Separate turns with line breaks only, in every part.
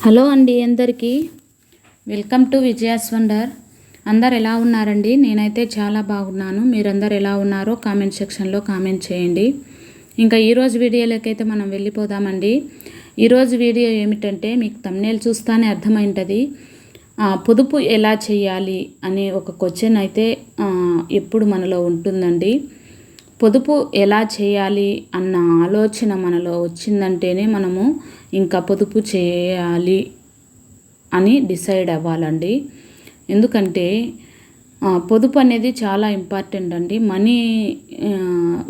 Hello అండి, అందరికీ welcome to Vijaya's wonder. అందరు ఎలా ఉన్నారండి? నేనైతే చాలా బాగున్నాను. మీరందరు ఎలా ఉన్నారో కామెంట్ సెక్షన్లో కామెంట్ చేయండి. ఇంకా ఈరోజు వీడియోలోకైతే మనం వెళ్ళిపోదామండి. ఈరోజు వీడియో ఏమిటంటే మీకు థంబ్నెయిల్ చూస్తానే అర్థమైంటుంది. పొదుపు ఎలా చేయాలి అనే ఒక క్వశ్చన్ అయితే ఎప్పుడు మనలో ఉంటుందండి. పొదుపు ఎలా చేయాలి అన్న ఆలోచన మనలో వచ్చిందంటేనే మనము ఇంకా పొదుపు చేయాలి అని డిసైడ్ అవ్వాలండి. ఎందుకంటే పొదుపు అనేది చాలా ఇంపార్టెంట్ అండి.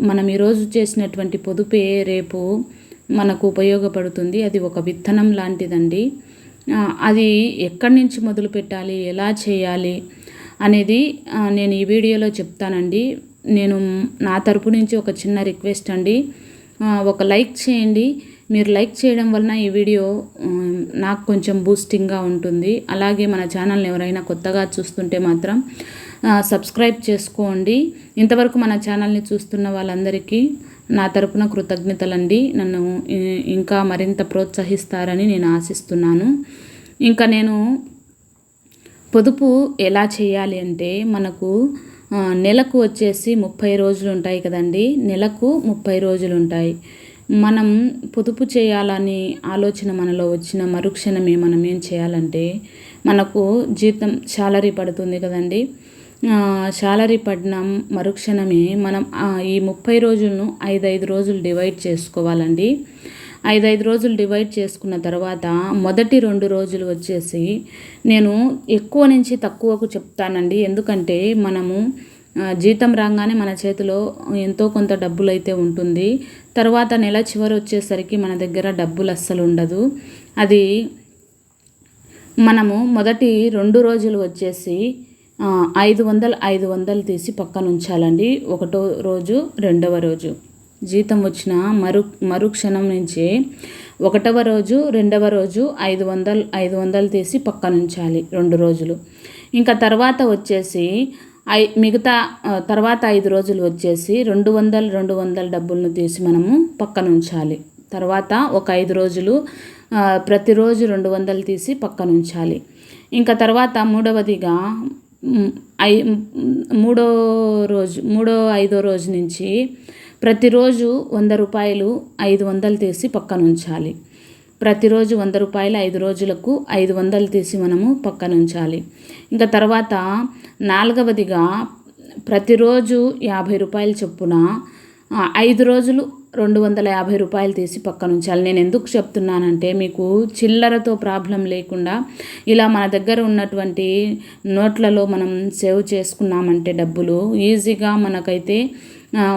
మనం ఈరోజు చేసినటువంటి పొదుపే రేపు మనకు ఉపయోగపడుతుంది. అది ఒక విత్తనం లాంటిదండి. అది ఎక్కడి నుంచి మొదలు పెట్టాలి, ఎలా చేయాలి అనేది నేను ఈ వీడియోలో చెప్తానండి. నేను నా తరపు నుంచి ఒక చిన్న రిక్వెస్ట్ అండి, ఒక లైక్ చేయండి. మీరు లైక్ చేయడం వలన ఈ వీడియో నాకు కొంచెం బూస్టింగ్గా ఉంటుంది. అలాగే మన ఛానల్ని ఎవరైనా కొత్తగా చూస్తుంటే మాత్రం సబ్స్క్రైబ్ చేసుకోండి. ఇంతవరకు మన ఛానల్ని చూస్తున్న వాళ్ళందరికీ నా తరపున కృతజ్ఞతలండి. నన్ను ఇంకా మరింత ప్రోత్సహిస్తారని నేను ఆశిస్తున్నాను. ఇంకా నేను పొదుపు ఎలా చేయాలి అంటే, మనకు నెలకు వచ్చేసి 30 రోజులు ఉంటాయి కదండి. నెలకు 30 రోజులు ఉంటాయి. మనం పొదుపు చేయాలని ఆలోచన మనలో వచ్చిన మరుక్షణమే మనం ఏం చేయాలంటే, మనకు జీతం శాలరీ పడుతుంది కదండి. శాలరీ పడిన మరుక్షణమే మనం ఈ 30 రోజులను 5 రోజులు డివైడ్ చేసుకోవాలండి. 5 రోజులు డివైడ్ చేసుకున్న తర్వాత మొదటి 2 రోజులు వచ్చేసి నేను ఎక్కువ నుంచి తక్కువకు చెప్తానండి. ఎందుకంటే మనము జీతం రాగానే మన చేతిలో ఎంతో కొంత డబ్బులు అయితే ఉంటుంది. తర్వాత నెల చివరి వచ్చేసరికి మన దగ్గర డబ్బులు అస్సలు ఉండదు. అది మనము మొదటి 2 రోజులు వచ్చేసి 500 తీసి పక్కన ఉంచాలండి. ఒకటో రోజు, రెండవ రోజు జీతం వచ్చిన మరుక్షణం నుంచే ఒకటవ రోజు, రెండవ రోజు 500 తీసి పక్కన ఉంచాలి 2 రోజులు. ఇంకా తర్వాత వచ్చేసి మిగతా తర్వాత 5 రోజులు వచ్చేసి 200 డబ్బులను తీసి మనము పక్కన ఉంచాలి. తర్వాత ఒక 5 రోజులు ప్రతిరోజు 200 తీసి పక్కన ఉంచాలి. ఇంకా తర్వాత మూడవదిగా 5వ రోజు నుంచి ప్రతిరోజు 100 రూపాయలు 500 తీసి పక్కన ఉంచాలి. ప్రతిరోజు 100 రూపాయలు 5 రోజులకు 500 తీసి మనము పక్కన ఉంచాలి. ఇంకా తర్వాత 4వదిగా ప్రతిరోజు 50 రూపాయల చొప్పున 5 రోజులు 250 రూపాయలు తీసి పక్కన ఉంచాలి. నేను ఎందుకు చెప్తున్నానంటే, మీకు చిల్లరతో ప్రాబ్లం లేకుండా ఇలా మన దగ్గర ఉన్నటువంటి నోట్లలో మనం సేవ్ చేసుకున్నామంటే డబ్బులు ఈజీగా మనకైతే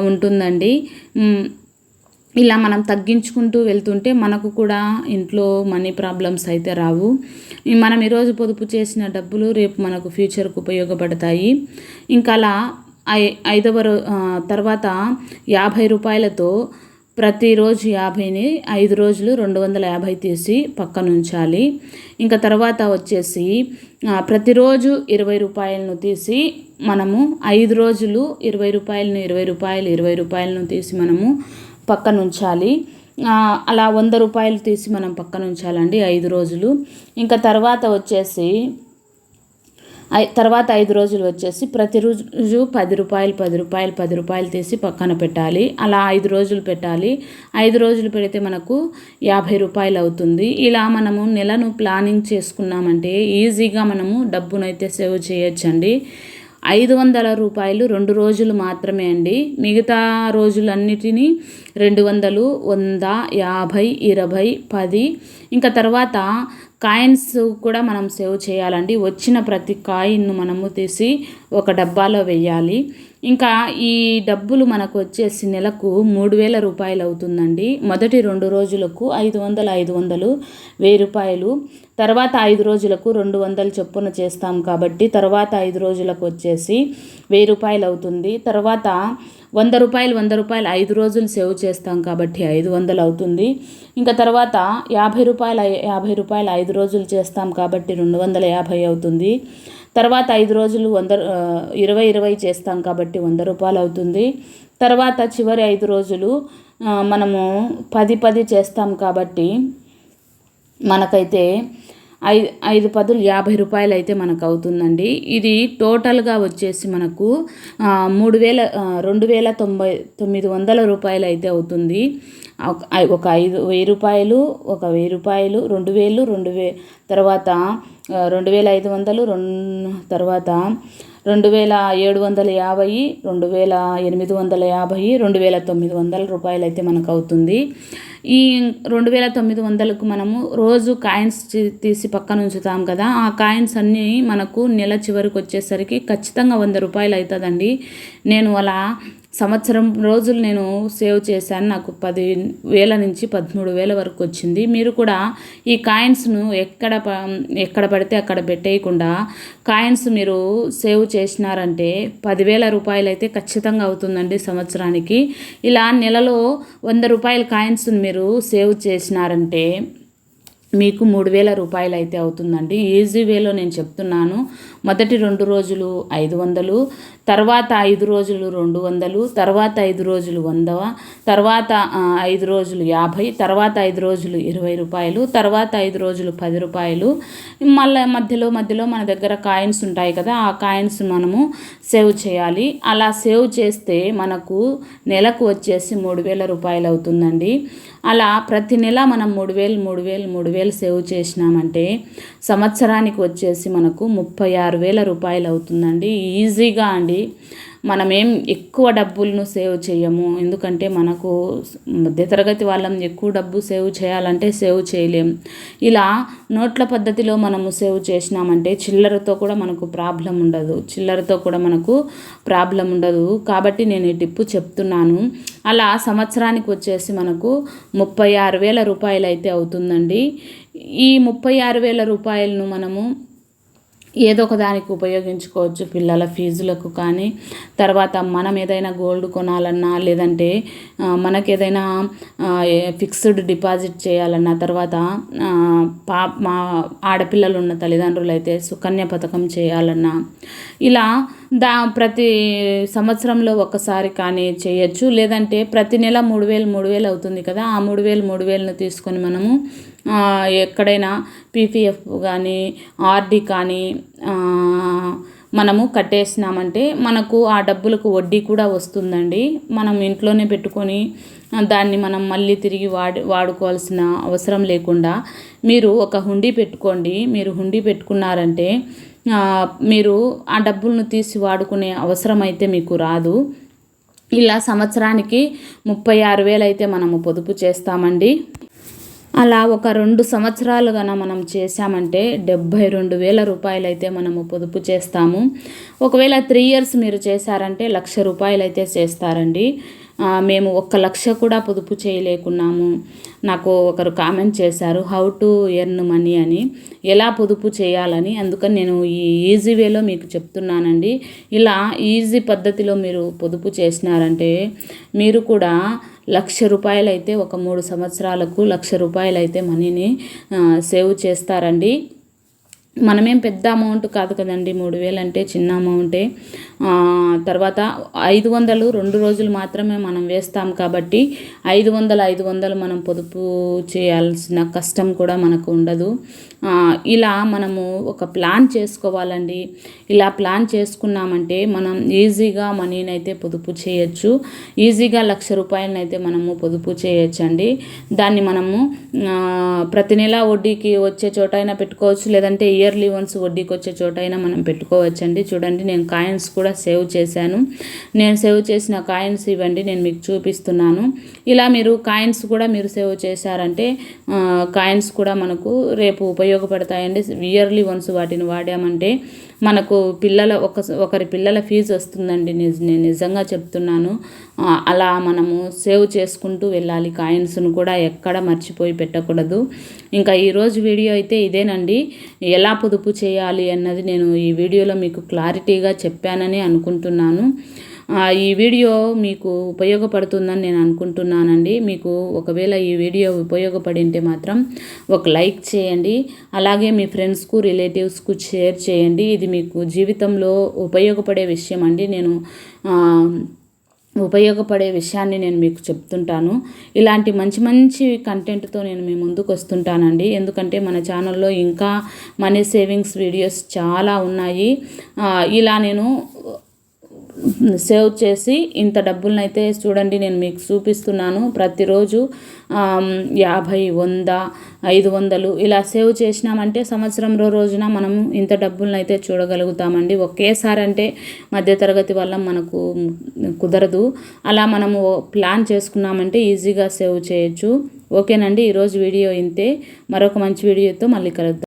ఉంటుందండి. ఇలా మనం తగ్గించుకుంటూ వెళ్తుంటే మనకు కూడా ఇంట్లో మనీ ప్రాబ్లమ్స్ అయితే రావు. మనం ఈరోజు పొదుపు చేసిన డబ్బులు రేపు మనకు ఫ్యూచర్కు ఉపయోగపడతాయి. ఇంకా అలా తర్వాత 50 రూపాయలతో ప్రతిరోజు 50ని 5 రోజులు 250 తీసి పక్కన ఉంచాలి. ఇంకా తర్వాత వచ్చేసి ప్రతిరోజు 20 రూపాయలను తీసి మనము 5 రోజులు 20 రూపాయలను తీసి మనము పక్కన ఉంచాలి. అలా 100 రూపాయలు తీసి మనం పక్కన ఉంచాలండి 5 రోజులు. ఇంకా తర్వాత వచ్చేసి 5 రోజులు వచ్చేసి ప్రతిరోజు 10 రూపాయలు తీసి పక్కన పెట్టాలి. అలా 5 రోజులు పెట్టాలి. 5 రోజులు పెడితే మనకు 50 రూపాయలు అవుతుంది. ఇలా మనము నెలను ప్లానింగ్ చేసుకున్నామంటే ఈజీగా మనము డబ్బునైతే సేవ్ చేయొచ్చండి. 500 రూపాయలు 2 రోజులు మాత్రమే అండి. మిగతా రోజులన్నిటినీ 200, 100, 50, 20, 10 ఇంకా తర్వాత కాయిన్స్ కూడా మనం సేవ్ చేయాలండి. వచ్చిన ప్రతి కాయిన్ను మనము తీసి ఒక డబ్బాలో వేయాలి. ఇంకా ఈ డబ్బులు మనకు వచ్చేసి నెలకు 3000 రూపాయలు అవుతుందండి. మొదటి 2 రోజులకు 500, 1000 రూపాయలు. తర్వాత 5 రోజులకు 200 చొప్పున చేస్తాం కాబట్టి తర్వాత 5 రోజులకు వచ్చేసి 1000 రూపాయలు అవుతుంది. తర్వాత 100 రూపాయలు 5 రోజులు సేవ్ చేస్తాం కాబట్టి 500 అవుతుంది. ఇంకా తర్వాత 50 రూపాయలు 5 రోజులు చేస్తాం కాబట్టి 250 అవుతుంది. తర్వాత 5 రోజులు 20 చేస్తాం కాబట్టి 100 రూపాయలు అవుతుంది. తర్వాత చివరి 5 రోజులు మనము 10 చేస్తాం కాబట్టి మనకైతే ఐదు పదులు 50 రూపాయలు అయితే మనకు అవుతుందండి. ఇది టోటల్గా వచ్చేసి మనకు 2,900 రూపాయలు అయితే అవుతుంది. ఒక 1000 రూపాయలు, ఒక 1000 రూపాయలు, 2000, తర్వాత 2500, తర్వాత 2750, 2850, 2900 రూపాయలు అయితే మనకు అవుతుంది. ఈ 2900కు మనము రోజు కాయిన్స్ తీసి పక్కన ఉంచుతాం కదా, ఆ కాయిన్స్ అన్నీ మనకు నెల చివరికి వచ్చేసరికి ఖచ్చితంగా 100 రూపాయలు అవుతుందండి. నేను అలా సంవత్సరం రోజులు నేను సేవ్ చేశాను. నాకు 10,000 నుంచి 13,000 వరకు వచ్చింది. మీరు కూడా ఈ కాయిన్స్ను ఎక్కడ పడితే అక్కడ పెట్టేయకుండా కాయిన్స్ మీరు సేవ్ చేసినారంటే 10,000 రూపాయలు అయితే ఖచ్చితంగా అవుతుందండి సంవత్సరానికి. ఇలా నెలలో 100 రూపాయల కాయిన్స్ని మీరు సేవ్ చేసినారంటే మీకు 3,000 రూపాయలు అయితే అవుతుందండి. ఈజీ వేలో నేను చెప్తున్నాను. మొదటి 2 రోజులు 500, తర్వాత 5 రోజులు 200, తర్వాత 5 రోజులు 100, తర్వాత 5 రోజులు 50, తర్వాత 5 రోజులు 20 రూపాయలు, తర్వాత 5 రోజులు 10 రూపాయలు. మళ్ళీ మధ్యలో మన దగ్గర కాయిన్స్ ఉంటాయి కదా, ఆ కాయిన్స్ మనము సేవ్ చేయాలి. అలా సేవ్ చేస్తే మనకు నెలకు వచ్చేసి 3,000 రూపాయలు అవుతుందండి. అలా ప్రతి నెల మనం 3,000 సేవ్ చేసినామంటే సంవత్సరానికి వచ్చేసి మనకు 36,000 రూపాయలు అవుతుందండి. ఈజీగా అండి. మనమేం ఎక్కువ డబ్బులను సేవ్ చేయము, ఎందుకంటే మనకు మధ్యతరగతి వాళ్ళం ఎక్కువ డబ్బు సేవ్ చేయాలంటే సేవ్ చేయలేం. ఇలా నోట్ల పద్ధతిలో మనము సేవ్ చేసినామంటే చిల్లరతో కూడా మనకు ప్రాబ్లం ఉండదు. కాబట్టి నేను ఈ టిప్పు చెప్తున్నాను. అలా సంవత్సరానికి వచ్చేసి మనకు 36,000 రూపాయలు అయితే అవుతుందండి. ఈ 36,000 రూపాయలను మనము ఏదో ఒక దానికి ఉపయోగించుకోవచ్చు. పిల్లల ఫీజులకు కానీ, తర్వాత మనం ఏదైనా గోల్డ్ కొనాలన్నా, లేదంటే మనకేదైనా ఫిక్స్డ్ డిపాజిట్ చేయాలన్నా, తర్వాత మా ఆడపిల్లలు ఉన్న తల్లిదండ్రులు అయితే సుకన్య పథకం చేయాలన్నా, ఇలా ప్రతి సంవత్సరంలో ఒకసారి కానీ చేయొచ్చు. లేదంటే ప్రతి నెల 3,000 అవుతుంది కదా, ఆ 3,000ను తీసుకొని మనము ఎక్కడైనా పీపీఎఫ్ కానీ, ఆర్డీ కానీ మనము కట్టేసినామంటే మనకు ఆ డబ్బులకు వడ్డీ కూడా వస్తుందండి. మనం ఇంట్లోనే పెట్టుకొని దాన్ని మనం మళ్ళీ తిరిగి వాడుకోవాల్సిన అవసరం లేకుండా మీరు ఒక హుండీ పెట్టుకోండి. మీరు హుండీ పెట్టుకున్నారంటే మీరు ఆ డబ్బులను తీసి వాడుకునే అవసరం అయితే మీకు రాదు. ఇలా సంవత్సరానికి 36,000 అయితే మనము పొదుపు చేస్తామండి. అలా ఒక 2 సంవత్సరాలు మనం చేసామంటే 72,000 రూపాయలు అయితే మనము పొదుపు చేస్తాము. ఒకవేళ 3 ఇయర్స్ మీరు చేశారంటే 1,00,000 రూపాయలు అయితే చేస్తారండి. మేము 1,00,000 కూడా పొదుపు చేయలేకున్నాము. నాకు ఒకరు కామెంట్ చేశారు, హౌ టు ఎర్న్ మనీ అని, ఎలా పొదుపు చేయాలని. అందుకని నేను ఈ ఈజీ వేలో మీకు చెప్తున్నానండి. ఇలా ఈజీ పద్ధతిలో మీరు పొదుపు చేసినారంటే మీరు కూడా 1,00,000 రూపాయలు అయితే ఒక 3 సంవత్సరాలకు 1,00,000 రూపాయలు అయితే మనీని సేవ్ చేస్తారండి. మనమేం పెద్ద అమౌంట్ కాదు కదండి, 3,000 అంటే చిన్న అమౌంటే. తర్వాత 500 2 రోజులు మాత్రమే మనం వేస్తాం కాబట్టి 500 మనం పొదుపు చేయాల్సిన కష్టం కూడా మనకు ఉండదు. ఇలా మనము ఒక ప్లాన్ చేసుకోవాలండి. ఇలా ప్లాన్ చేసుకున్నామంటే మనం ఈజీగా మనీని అయితే పొదుపు చేయొచ్చు. ఈజీగా 1,00,000 రూపాయలనైతే మనము పొదుపు చేయొచ్చండి. దాన్ని మనము ప్రతి నెల వడ్డీకి వచ్చే చోటైనా పెట్టుకోవచ్చు, లేదంటే ఇయర్లీ వన్స్ వడ్డీకి వచ్చే చోటైనా మనం పెట్టుకోవచ్చండి. చూడండి, నేను కాయిన్స్ కూడా సేవ్ చేశాను. నేను సేవ్ చేసిన కాయిన్స్ ఇవ్వండి, నేను మీకు చూపిస్తున్నాను. ఇలా మీరు కాయిన్స్ కూడా మీరు సేవ్ చేశారంటే కాయిన్స్ కూడా మనకు రేపు ఉపయోగపడతాయండి. ఇయర్లీ వన్స్ వాటిని వాడామంటే మనకు ఒకరి పిల్లల ఫీజు వస్తుందండి. నేను నిజంగా చెప్తున్నాను. అలా మనము సేవ్ చేసుకుంటూ వెళ్ళాలి. కాయిన్స్ను కూడా ఎక్కడ మర్చిపోయి పెట్టకూడదు. ఇంకా ఈరోజు వీడియో అయితే ఇదేనండి. ఎలా పొదుపు చేయాలి అన్నది నేను ఈ వీడియోలో మీకు క్లారిటీగా చెప్పానని అనుకుంటున్నాను. ఈ వీడియో మీకు ఉపయోగపడుతుందని నేను అనుకుంటున్నానండి. మీకు ఒకవేళ ఈ వీడియో ఉపయోగపడింటే మాత్రం ఒక లైక్ చేయండి. అలాగే మీ ఫ్రెండ్స్కు, రిలేటివ్స్కు షేర్ చేయండి. ఇది మీకు జీవితంలో ఉపయోగపడే విషయం అండి. నేను ఉపయోగపడే విషయాన్ని నేను మీకు చెప్తుంటాను. ఇలాంటి మంచి మంచి కంటెంట్తో నేను మీ ముందుకు వస్తుంటానండి. ఎందుకంటే మన ఛానల్లో ఇంకా మనీ సేవింగ్స్ వీడియోస్ చాలా ఉన్నాయి. ఇలా నేను సేవ్ చేసి ఇంత డబ్బులనైతే చూడండి నేను మీకు చూపిస్తున్నాను. ప్రతిరోజు 50, 100, 500 ఇలా సేవ్ చేసినామంటే సంవత్సరం రోజున మనం ఇంత డబ్బులనైతే చూడగలుగుతామండి. ఒకేసారి అంటే మధ్యతరగతి వల్ల మనకు కుదరదు. అలా మనము ప్లాన్ చేసుకున్నామంటే ఈజీగా సేవ్ చేయొచ్చు. ఓకేనండి, ఈరోజు వీడియో ఇంతే. మరొక మంచి వీడియోతో మళ్ళీ కలుద్దాం.